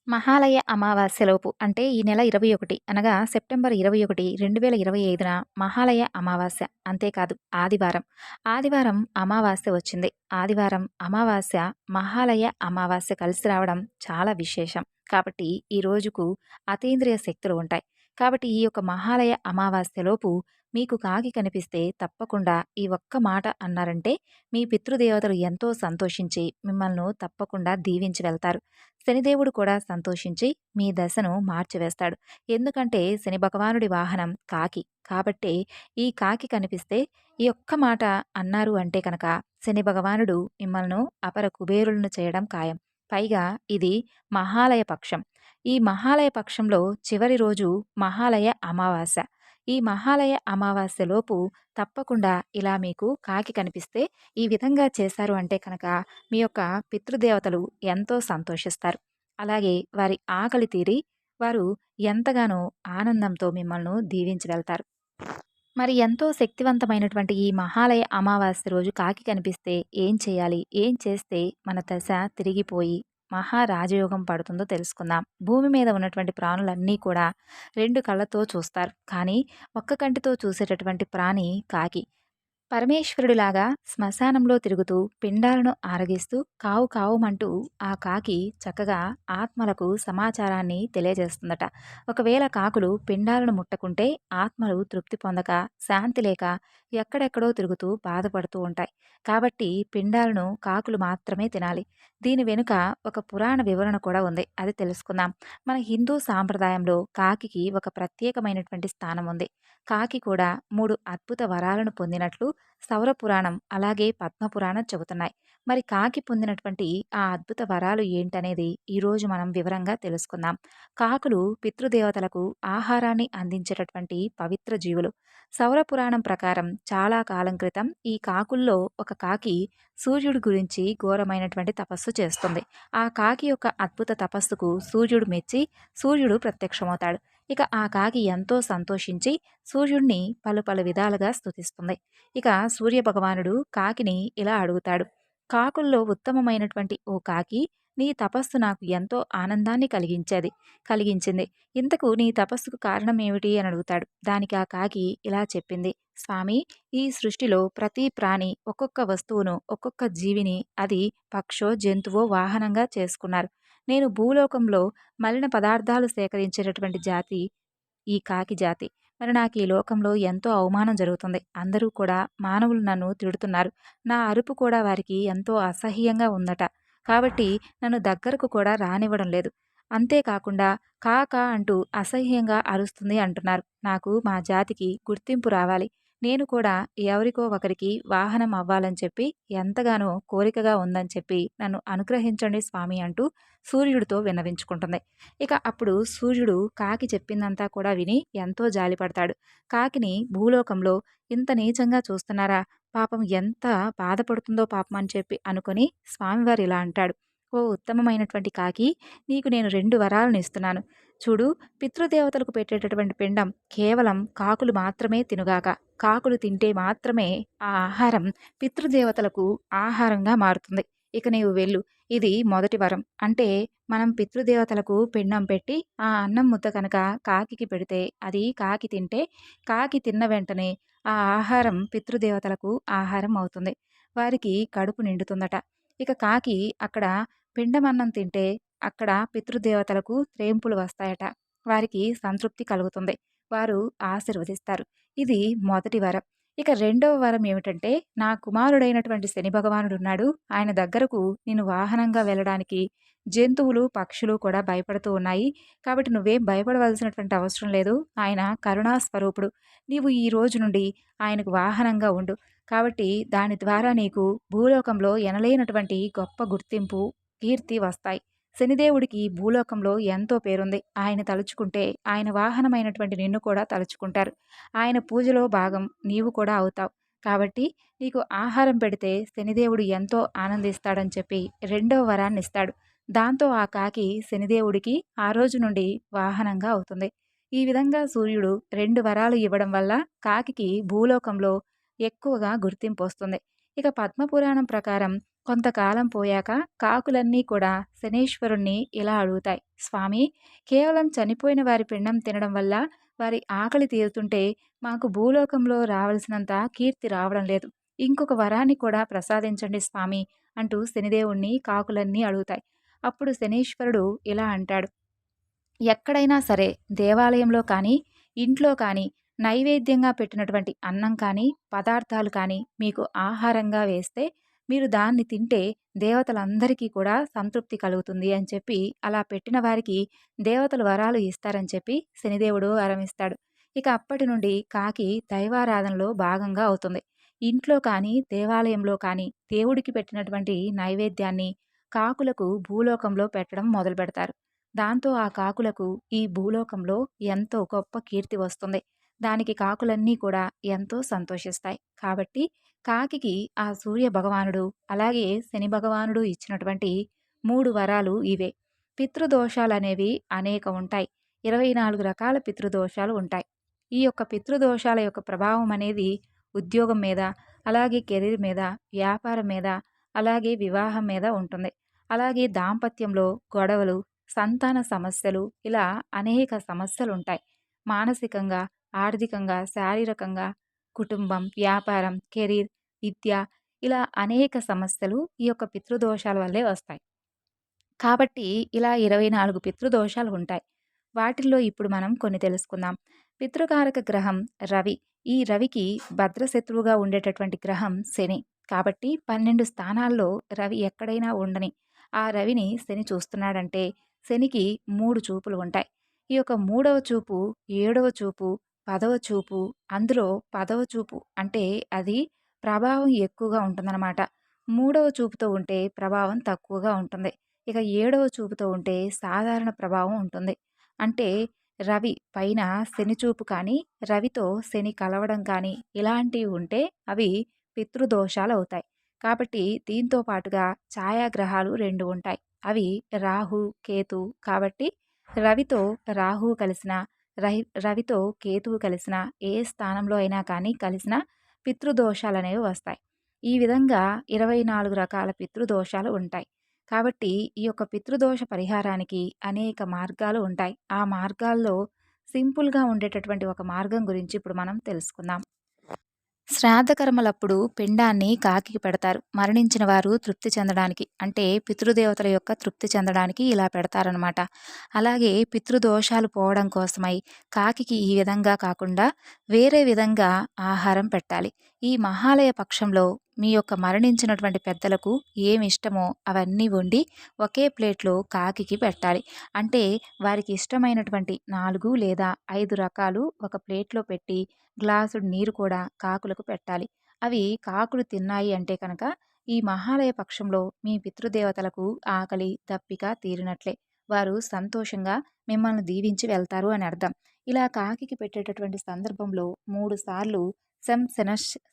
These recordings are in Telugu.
మహాలయ అమావాస్యలోపు అంటే ఈ నెల 21 అనగా సెప్టెంబర్ 21, 2025న మహాలయ అమావాస్య. అంతేకాదు ఆదివారం. ఆదివారం అమావాస్య వచ్చింది. ఆదివారం అమావాస్య, మహాలయ అమావాస్య కలిసి రావడం చాలా విశేషం. కాబట్టి ఈ రోజుకు అతీంద్రియ శక్తులు ఉంటాయి. కాబట్టి ఈ యొక్క మహాలయ అమావాస్యలోపు మీకు కాకి కనిపిస్తే తప్పకుండా ఈ ఒక్క మాట అన్నారంటే మీ పితృదేవతలు ఎంతో సంతోషించి మిమ్మల్ని తప్పకుండా దీవించి వెళ్తారు. శనిదేవుడు కూడా సంతోషించి మీ దశను మార్చివేస్తాడు. ఎందుకంటే శని భగవానుడి వాహనం కాకి. కాబట్టే ఈ కాకి కనిపిస్తే ఈ ఒక్క మాట అన్నారు అంటే కనుక శని భగవానుడు మిమ్మల్ని అపర కుబేరులను చేయడం ఖాయం. పైగా ఇది మహాలయ పక్షం. ఈ మహాలయ పక్షంలో చివరి రోజు మహాలయ అమావాస్య. ఈ మహాలయ అమావాస్యలోపు తప్పకుండా ఇలా మీకు కాకి కనిపిస్తే ఈ విధంగా చేశారు అంటే కనుక మీ యొక్క పితృదేవతలు ఎంతో సంతోషిస్తారు. అలాగే వారి ఆకలి తీరి వారు ఎంతగానో ఆనందంతో మిమ్మల్ని దీవించి వెళ్తారు. మరి ఎంతో శక్తివంతమైనటువంటి ఈ మహాలయ అమావాస్య రోజు కాకి కనిపిస్తే ఏం చేయాలి? ఏం చేస్తే మన దశ తిరిగిపోయి మహారాజయోగం పడుతుందో తెలుసుకుందాం. భూమి మీద ఉన్నటువంటి ప్రాణులన్నీ కూడా 2 కళ్ళతో చూస్తారు. కానీ ఒక్క కంటితో చూసేటటువంటి ప్రాణి కాకి. పరమేశ్వరుడిలాగా శ్మశానంలో తిరుగుతూ పిండాలను ఆరగిస్తూ కావు కావుమంటూ ఆ కాకి చక్కగా ఆత్మలకు సమాచారాన్ని తెలియజేస్తుందట. ఒకవేళ కాకులు పిండాలను ముట్టకుంటే ఆత్మలు తృప్తి పొందక శాంతి లేక ఎక్కడెక్కడో తిరుగుతూ బాధపడుతూ ఉంటాయి. కాబట్టి పిండాలను కాకులు మాత్రమే తినాలి. దీని వెనుక ఒక పురాణ వివరణ కూడా ఉంది. అది తెలుసుకుందాం. మన హిందూ సాంప్రదాయంలో కాకికి ఒక ప్రత్యేకమైనటువంటి స్థానం ఉంది. కాకి కూడా 3 అద్భుత వరాలను పొందినట్లు సౌర పురాణం అలాగే పద్మపురాణం చెబుతున్నాయి. మరి కాకి పొందినటువంటి ఆ అద్భుత వరాలు ఏంటనేది ఈరోజు మనం వివరంగా తెలుసుకుందాం. కాకులు పితృదేవతలకు ఆహారాన్ని అందించేటటువంటి పవిత్ర జీవులు. సౌర పురాణం ప్రకారం చాలా కాలం క్రితం ఈ కాకుల్లో ఒక కాకి సూర్యుడి గురించి ఘోరమైనటువంటి తపస్సు చేస్తుంది. ఆ కాకి యొక్క అద్భుత తపస్సుకు సూర్యుడు మెచ్చి సూర్యుడు ప్రత్యక్షమవుతాడు. ఇక ఆ కాకి ఎంతో సంతోషించి సూర్యుడిని పలు పలు విధాలుగా స్తుతిస్తుంది. ఇక సూర్య భగవానుడు కాకిని ఇలా అడుగుతాడు. కాకుల్లో ఉత్తమమైనటువంటి ఓ కాకి, నీ తపస్సు నాకు ఎంతో ఆనందాన్ని కలిగించింది. ఇంతకు నీ తపస్సుకు కారణం ఏమిటి అని అడుగుతాడు. దానికి ఆ కాకి ఇలా చెప్పింది. స్వామి, ఈ సృష్టిలో ప్రతి ప్రాణి ఒక్కొక్క వస్తువును ఒక్కొక్క జీవిని అది పక్షో జంతువో వాహనంగా చేసుకున్నారు. నేను భూలోకంలో మలిన పదార్థాలు సేకరించేటటువంటి జాతి ఈ కాకి జాతి. మరి నాకు ఈ లోకంలో ఎంతో అవమానం జరుగుతుంది. అందరూ కూడా మానవులు నన్ను తిడుతున్నారు. నా అరుపు కూడా వారికి ఎంతో అసహ్యంగా ఉందట. కాబట్టి నన్ను దగ్గరకు కూడా రానివ్వడం లేదు. అంతేకాకుండా కాక అంటూ అసహ్యంగా అరుస్తుంది అంటున్నారు. నాకు మా జాతికి గుర్తింపు రావాలి. నేను కూడా ఎవరికో ఒకరికి వాహనం అవ్వాలని చెప్పి ఎంతగానో కోరికగా ఉందని చెప్పి నన్ను అనుగ్రహించండి స్వామి అంటూ సూర్యుడితో విన్నవించుకుంటుంది. ఇక అప్పుడు సూర్యుడు కాకి చెప్పిందంతా కూడా విని ఎంతో జాలిపడతాడు. కాకిని భూలోకంలో ఇంత నీచంగా చూస్తున్నారా? పాపం ఎంత బాధపడుతుందో పాపం అని చెప్పి అనుకొని స్వామివారు ఇలా అంటాడు. ఓ ఉత్తమమైనటువంటి కాకి, నీకు నేను 2 వరాలను ఇస్తున్నాను. చూడు, పితృదేవతలకు పెట్టేటటువంటి పిండం కేవలం కాకులు మాత్రమే తినుగాక. కాకులు తింటే మాత్రమే ఆ ఆహారం పితృదేవతలకు ఆహారంగా మారుతుంది. ఇక నీవు వెళ్ళు. ఇది మొదటి వరం. అంటే మనం పితృదేవతలకు పిండం పెట్టి ఆ అన్నం ముద్ద కనుక కాకికి పెడితే అది కాకి తింటే కాకి తిన్న వెంటనే ఆ ఆహారం పితృదేవతలకు ఆహారం అవుతుంది. వారికి కడుపు నిండుతుందట. ఇక కాకి అక్కడ పిండమన్నం తింటే అక్కడ పితృదేవతలకు త్రేంపులు వస్తాయట. వారికి సంతృప్తి కలుగుతుంది. వారు ఆశీర్వదిస్తారు. ఇది మొదటి వరం. ఇక రెండవ వరం ఏమిటంటే, నా కుమారుడైనటువంటి శని భగవానుడున్నాడు. ఆయన దగ్గరకు నేను వాహనంగా వెళ్ళడానికి జంతువులు, పక్షులు కూడా భయపడుతూ ఉన్నాయి. కాబట్టి నువ్వేం భయపడవలసినటువంటి అవసరం లేదు. ఆయన కరుణా స్వరూపుడు. నీవు ఈ రోజు నుండి ఆయనకు వాహనంగా ఉండు. కాబట్టి దాని ద్వారా నీకు భూలోకంలో ఎనలేనటువంటి గొప్ప గుర్తింపు, కీర్తి వస్తాయి. శనిదేవుడికి భూలోకంలో ఎంతో పేరుంది. ఆయన తలుచుకుంటే ఆయన వాహనమైనటువంటి నిన్ను కూడా తలుచుకుంటారు. ఆయన పూజలో భాగం నీవు కూడా అవుతావు. కాబట్టి నీకు ఆహారం పెడితే శనిదేవుడు ఎంతో ఆనందిస్తాడని చెప్పి రెండవ వరాన్ని ఇస్తాడు. దాంతో ఆ కాకి శనిదేవుడికి ఆ రోజు నుండి వాహనంగా అవుతుంది. ఈ విధంగా సూర్యుడు 2 వరాలు ఇవ్వడం వల్ల కాకికి భూలోకంలో ఎక్కువగా గుర్తింపు వస్తుంది. ఇక పద్మపురాణం ప్రకారం కొంతకాలం పోయాక కాకులన్నీ కూడా శనేశ్వరుణ్ణి ఇలా అడుగుతాయి. స్వామి, కేవలం చనిపోయిన వారి పిండం తినడం వల్ల వారి ఆకలి తీరుతుంటే మాకు భూలోకంలో రావలసినంత కీర్తి రావడం లేదు. ఇంకొక వరాన్ని కూడా ప్రసాదించండి స్వామి అంటూ శనిదేవుణ్ణి కాకులన్నీ అడుగుతాయి. అప్పుడు శనీశ్వరుడు ఇలా అంటాడు. ఎక్కడైనా సరే దేవాలయంలో కానీ, ఇంట్లో కానీ నైవేద్యంగా పెట్టినటువంటి అన్నం కానీ, పదార్థాలు కానీ మీకు ఆహారంగా వేస్తే మీరు దాన్ని తింటే దేవతలందరికీ కూడా సంతృప్తి కలుగుతుంది అని చెప్పి, అలా పెట్టిన వారికి దేవతలు వరాలు ఇస్తారని చెప్పి శనిదేవుడు వరమిస్తాడు. ఇక అప్పటి నుండి కాకి దైవారాధనలో భాగంగా అవుతుంది. ఇంట్లో కానీ, దేవాలయంలో కానీ దేవుడికి పెట్టినటువంటి నైవేద్యాన్ని కాకులకు భూలోకంలో పెట్టడం మొదలుపెడతారు. దాంతో ఆ కాకులకు ఈ భూలోకంలో ఎంతో గొప్ప కీర్తి వస్తుంది. దానికి కాకులన్నీ కూడా ఎంతో సంతోషిస్తాయి. కాబట్టి కాకికి ఆ సూర్య భగవానుడు, అలాగే శని భగవానుడు ఇచ్చినటువంటి 3 వరాలు ఇవే. పితృదోషాలనేవి అనేక ఉంటాయి. 24 రకాల పితృదోషాలు ఉంటాయి. ఈ యొక్క పితృదోషాల యొక్క ప్రభావం అనేది ఉద్యోగం మీద, అలాగే కెరీర్ మీద, వ్యాపారం మీద, అలాగే వివాహం మీద ఉంటుంది. అలాగే దాంపత్యంలో గొడవలు, సంతాన సమస్యలు, ఇలా అనేక సమస్యలుంటాయి. మానసికంగా, ఆర్థికంగా, శారీరకంగా, కుటుంబం, వ్యాపారం, కెరీర్, విద్య, ఇలా అనేక సమస్యలు ఈ యొక్క పితృదోషాల వల్లే వస్తాయి. కాబట్టి ఇలా 24 పితృదోషాలు ఉంటాయి. వాటిల్లో ఇప్పుడు మనం కొన్ని తెలుసుకుందాం. పితృకారక గ్రహం రవి. ఈ రవికి భద్రశత్రువుగా ఉండేటటువంటి గ్రహం శని. కాబట్టి 12 స్థానాల్లో రవి ఎక్కడైనా ఉండని ఆ రవిని శని చూస్తున్నాడంటే శనికి 3 చూపులు ఉంటాయి. ఈ యొక్క 3వ చూపు, 7వ చూపు, 10వ చూపు, అందులో 10వ చూపు అంటే అది ప్రభావం ఎక్కువగా ఉంటుందన్నమాట. 3వ చూపుతో ఉంటే ప్రభావం తక్కువగా ఉంటుంది. ఇక 7వ చూపుతో ఉంటే సాధారణ ప్రభావం ఉంటుంది. అంటే రవి పైన శని చూపు కానీ, రవితో శని కలవడం కానీ ఇలాంటివి ఉంటే అవి పితృదోషాలవుతాయి. కాబట్టి దీంతో పాటుగా ఛాయాగ్రహాలు 2 ఉంటాయి. అవి రాహు, కేతు. కాబట్టి రవితో రాహువు కలిసిన, రవితో కేతువు కలిసిన, ఏ స్థానంలో అయినా కానీ కలిసిన పితృదోషాలనేవి వస్తాయి. ఈ విధంగా 24 రకాల పితృదోషాలు ఉంటాయి. కాబట్టి ఈ యొక్క పితృదోష పరిహారానికి అనేక మార్గాలు ఉంటాయి. ఆ మార్గాల్లో సింపుల్‌గా ఉండేటటువంటి ఒక మార్గం గురించి ఇప్పుడు మనం తెలుసుకుందాం. శ్రాద్ధకర్మలప్పుడు పిండాన్ని కాకికి పెడతారు. మరణించిన వారు తృప్తి చెందడానికి, అంటే పితృదేవతల యొక్క తృప్తి చెందడానికి ఇలా పెడతారనమాట. అలాగే పితృదోషాలు పోవడం కోసమై కాకికి ఈ విధంగా కాకుండా వేరే విధంగా ఆహారం పెట్టాలి. ఈ మహాలయ పక్షంలో మీ యొక్క మరణించినటువంటి పెద్దలకు ఏమి ఇష్టమో అవన్నీ వండి ఒకే ప్లేట్లో కాకికి పెట్టాలి. అంటే వారికి ఇష్టమైనటువంటి 4 లేదా 5 రకాలు ఒక ప్లేట్లో పెట్టి గ్లాసుడు నీరు కూడా కాకులకు పెట్టాలి. అవి కాకులు తిన్నాయి అంటే కనుక ఈ మహాలయ పక్షంలో మీ పితృదేవతలకు ఆకలి, దప్పిక తీరినట్లే. వారు సంతోషంగా మిమ్మల్ని దీవించి వెళ్తారు అని అర్థం. ఇలా కాకికి పెట్టేటటువంటి సందర్భంలో 3 సార్లు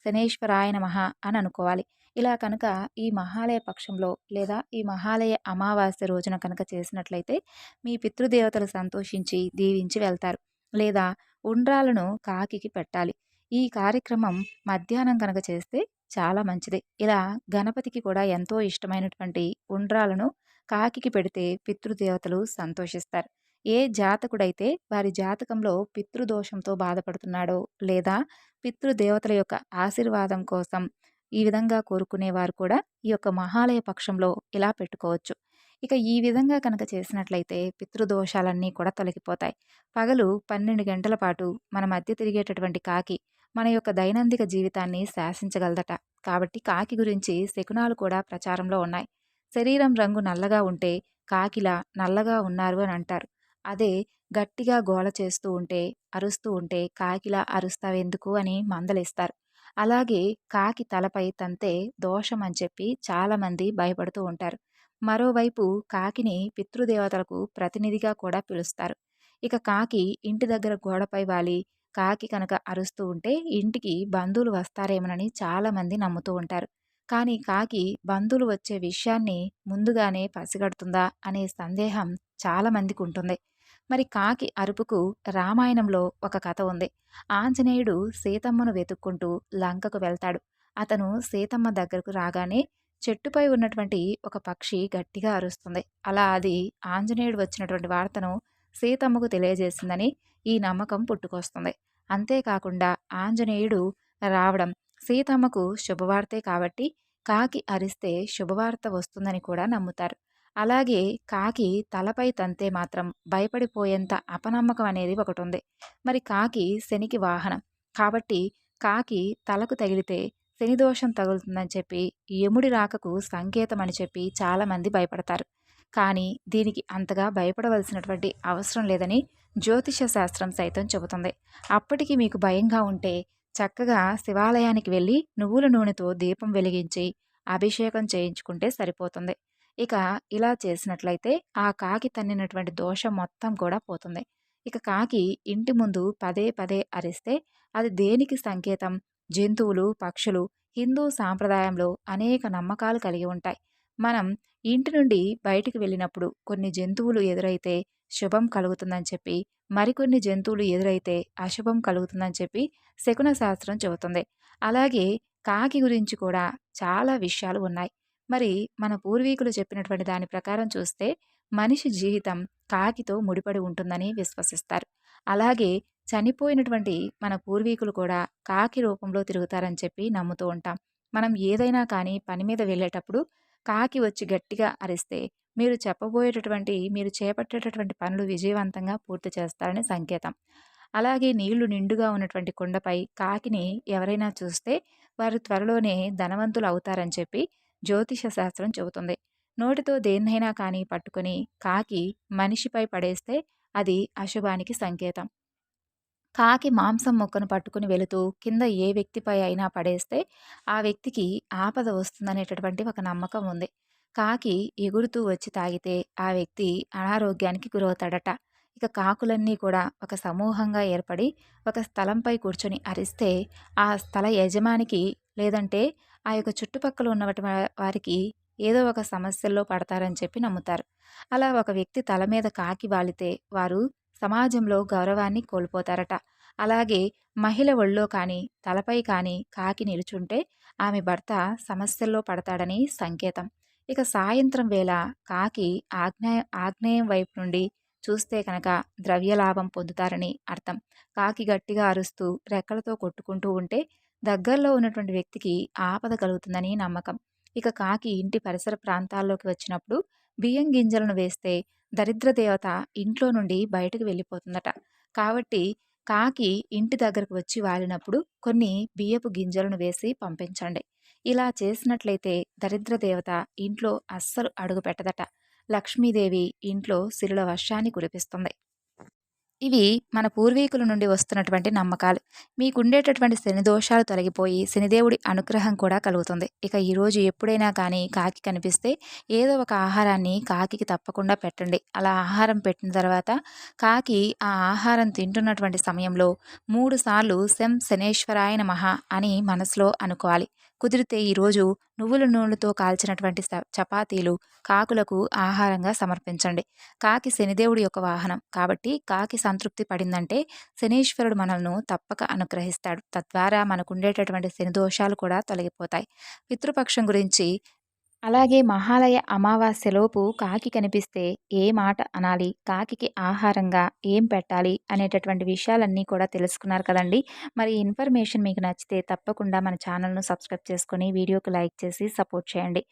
శనేశ్వరాయ నమః అని అనుకోవాలి. ఇలా కనుక ఈ మహాలయ పక్షంలో లేదా ఈ మహాలయ అమావాస్య రోజున కనుక చేసినట్లయితే మీ పితృదేవతలు సంతోషించి దీవించి వెళ్తారు. లేదా ఉండ్రాలను కాకికి పెట్టాలి. ఈ కార్యక్రమం మధ్యాహ్నం కనుక చేస్తే చాలా మంచిది. ఇలా గణపతికి కూడా ఎంతో ఇష్టమైనటువంటి ఉండ్రాలను కాకికి పెడితే పితృదేవతలు సంతోషిస్తారు. ఏ జాతకుడైతే వారి జాతకంలో పితృదోషంతో బాధపడుతున్నాడో లేదా పితృదేవతల యొక్క ఆశీర్వాదం కోసం ఈ విధంగా కోరుకునేవారు కూడా ఈ యొక్క మహాలయ పక్షంలో ఇలా పెట్టుకోవచ్చు. ఇక ఈ విధంగా కనుక చేసినట్లయితే పితృదోషాలన్నీ కూడా తొలగిపోతాయి. పగలు 12 గంటల పాటు మన మధ్య తిరిగేటటువంటి కాకి మన యొక్క దైనందిక జీవితాన్ని శాసించగలదట. కాబట్టి కాకి గురించి శకునాలు కూడా ప్రచారంలో ఉన్నాయి. శరీరం రంగు నల్లగా ఉంటే కాకిలా నల్లగా ఉన్నారు అని అంటారు. అదే గట్టిగా గోల చేస్తూ ఉంటే, అరుస్తూ ఉంటే కాకిలా అరుస్తావెందుకు అని మందలిస్తారు. అలాగే కాకి తలపై తంతే దోషం అని చెప్పి చాలామంది భయపడుతూ ఉంటారు. మరోవైపు కాకిని పితృదేవతలకు ప్రతినిధిగా కూడా పిలుస్తారు. ఇక కాకి ఇంటి దగ్గర గోడపై వాలి కాకి కనుక అరుస్తూ ఉంటే ఇంటికి బంధువులు వస్తారేమోనని చాలామంది నమ్ముతూ ఉంటారు. కానీ కాకి బంధువులు వచ్చే విషయాన్ని ముందుగానే పసిగడుతుందా అనే సందేహం చాలామందికి ఉంటుంది. మరి కాకి అరుపుకు రామాయణంలో ఒక కథ ఉంది. ఆంజనేయుడు సీతమ్మను వెతుక్కుంటూ లంకకు వెళ్తాడు. అతను సీతమ్మ దగ్గరకు రాగానే చెట్టుపై ఉన్నటువంటి ఒక పక్షి గట్టిగా అరుస్తుంది. అలా అది ఆంజనేయుడు వచ్చినటువంటి వార్తను సీతమ్మకు తెలియజేసిందని ఈ నమ్మకం పుట్టుకొస్తుంది. అంతేకాకుండా ఆంజనేయుడు రావడం సీతమ్మకు శుభవార్తే కాబట్టి కాకి అరిస్తే శుభవార్త వస్తుందని కూడా నమ్ముతారు. అలాగే కాకి తలపై తంతే మాత్రం భయపడిపోయేంత అపనమ్మకం అనేది ఒకటుంది. మరి కాకి శనికి వాహనం. కాబట్టి కాకి తలకు తగిలితే శనిదోషం తగులుతుందని చెప్పి యముడి రాకకు సంకేతం అని చెప్పి చాలామంది భయపడతారు. కానీ దీనికి అంతగా భయపడవలసినటువంటి అవసరం లేదని జ్యోతిష శాస్త్రం సైతం చెబుతుంది. అప్పటికి మీకు భయంగా ఉంటే చక్కగా శివాలయానికి వెళ్ళి నువ్వుల నూనెతో దీపం వెలిగించి అభిషేకం చేయించుకుంటే సరిపోతుంది. ఇక ఇలా చేసినట్లయితే ఆ కాకి తన్నినటువంటి దోషం మొత్తం కూడా పోతుంది. ఇక కాకి ఇంటి ముందు పదే పదే అరిస్తే అది దేనికి సంకేతం? జంతువులు, పక్షులు హిందూ సాంప్రదాయంలో అనేక నమ్మకాలు కలిగి ఉంటాయి. మనం ఇంటి నుండి బయటికి వెళ్ళినప్పుడు కొన్ని జంతువులు ఎదురైతే శుభం కలుగుతుందని చెప్పి, మరికొన్ని జంతువులు ఎదురైతే అశుభం కలుగుతుందని చెప్పి శకున శాస్త్రం చెబుతుంది. అలాగే కాకి గురించి కూడా చాలా విషయాలు ఉన్నాయి. మరి మన పూర్వీకులు చెప్పినటువంటి దాని ప్రకారం చూస్తే మనిషి జీవితం కాకితో ముడిపడి ఉంటుందని విశ్వసిస్తారు. అలాగే చనిపోయినటువంటి మన పూర్వీకులు కూడా కాకి రూపంలో తిరుగుతారని చెప్పి నమ్ముతూ ఉంటాం. మనం ఏదైనా కానీ పని మీద వెళ్ళేటప్పుడు కాకి వచ్చి గట్టిగా అరిస్తే మీరు చేపట్టేటటువంటి పనులు విజయవంతంగా పూర్తి చేస్తారని సంకేతం. అలాగే నీళ్లు నిండుగా ఉన్నటువంటి కుండపై కాకిని ఎవరైనా చూస్తే వారు త్వరలోనే ధనవంతులు అవుతారని చెప్పి జ్యోతిష శాస్త్రం చెబుతుంది. నోటితో దేన్నైనా కానీ పట్టుకొని కాకి మనిషిపై పడేస్తే అది అశుభానికి సంకేతం. కాకి మాంసం ముక్కను పట్టుకుని వెళుతూ కింద ఏ వ్యక్తిపై అయినా పడేస్తే ఆ వ్యక్తికి ఆపద వస్తుందనేటటువంటి ఒక నమ్మకం ఉంది. కాకి ఎగురుతూ వచ్చి తాగితే ఆ వ్యక్తి అనారోగ్యానికి గురవుతాడట. ఇక కాకులన్నీ కూడా ఒక సమూహంగా ఏర్పడి ఒక స్థలంపై కూర్చొని అరిస్తే ఆ స్థల యజమానికి లేదంటే ఆ యొక్క చుట్టుపక్కల ఉన్నటువంటి వారికి ఏదో ఒక సమస్యల్లో పడతారని చెప్పి నమ్ముతారు. అలా ఒక వ్యక్తి తల మీద కాకి వాలితే వారు సమాజంలో గౌరవాన్ని కోల్పోతారట. అలాగే మహిళ ఒళ్ళో కానీ తలపై కానీ కాకి నిలుచుంటే ఆమె భర్త సమస్యల్లో పడతాడని సంకేతం. ఇక సాయంత్రం వేళ కాకి ఆగ్నేయం వైపు నుండి చూస్తే కనుక ద్రవ్యలాభం పొందుతారని అర్థం. కాకి గట్టిగా అరుస్తూ రెక్కలతో కొట్టుకుంటూ ఉంటే దగ్గరలో ఉన్నటువంటి వ్యక్తికి ఆపద కలుగుతుందని నమ్మకం. ఇక కాకి ఇంటి పరిసర ప్రాంతాల్లోకి వచ్చినప్పుడు బియ్యం గింజలను వేస్తే దరిద్ర దేవత ఇంట్లో నుండి బయటకు వెళ్ళిపోతుందట. కాబట్టి కాకి ఇంటి దగ్గరకు వచ్చి వాలినప్పుడు కొన్ని బియ్యపు గింజలను వేసి పంపించండి. ఇలా చేసినట్లయితే దరిద్ర దేవత ఇంట్లో అస్సలు అడుగు పెట్టదట. లక్ష్మీదేవి ఇంట్లో సిరుల వర్షాన్ని కురిపిస్తుంది. ఇవి మన పూర్వీకుల నుండి వస్తున్నటువంటి నమ్మకాలు. మీకుండేటటువంటి శని దోషాలు తొలగిపోయి శనిదేవుడి అనుగ్రహం కూడా కలుగుతుంది. ఇక ఈరోజు ఎప్పుడైనా కానీ కాకి కనిపిస్తే ఏదో ఒక ఆహారాన్ని కాకికి తప్పకుండా పెట్టండి. అలా ఆహారం పెట్టిన తర్వాత కాకి ఆ ఆహారం తింటున్నటువంటి సమయంలో 3 సార్లు శనేశ్వరాయ నమః అని మనసులో అనుకోవాలి. కుదిరితే ఈరోజు నువ్వుల నూనెతో కాల్చినటువంటి చపాతీలు కాకులకు ఆహారంగా సమర్పించండి. కాకి శనిదేవుడి యొక్క వాహనం కాబట్టి కాకి సంతృప్తి పడిందంటే శనీశ్వరుడు మనల్ని తప్పక అనుగ్రహిస్తాడు. తద్వారా మనకుండేటటువంటి శని దోషాలు కూడా తొలగిపోతాయి. పితృపక్షం గురించి అలాగే మహాలయ అమావాస్యలోపు కాకి కనిపిస్తే ఏ మాట అనాలి, కాకికి ఆహారంగా ఏం పెట్టాలి అనేటటువంటి విషయాలన్నీ కూడా తెలుసుకున్నారు కదండి. మరి ఈ ఇన్ఫర్మేషన్ మీకు నచ్చితే తప్పకుండా మన ఛానల్ను సబ్స్క్రైబ్ చేసుకొని వీడియోకి లైక్ చేసి సపోర్ట్ చేయండి.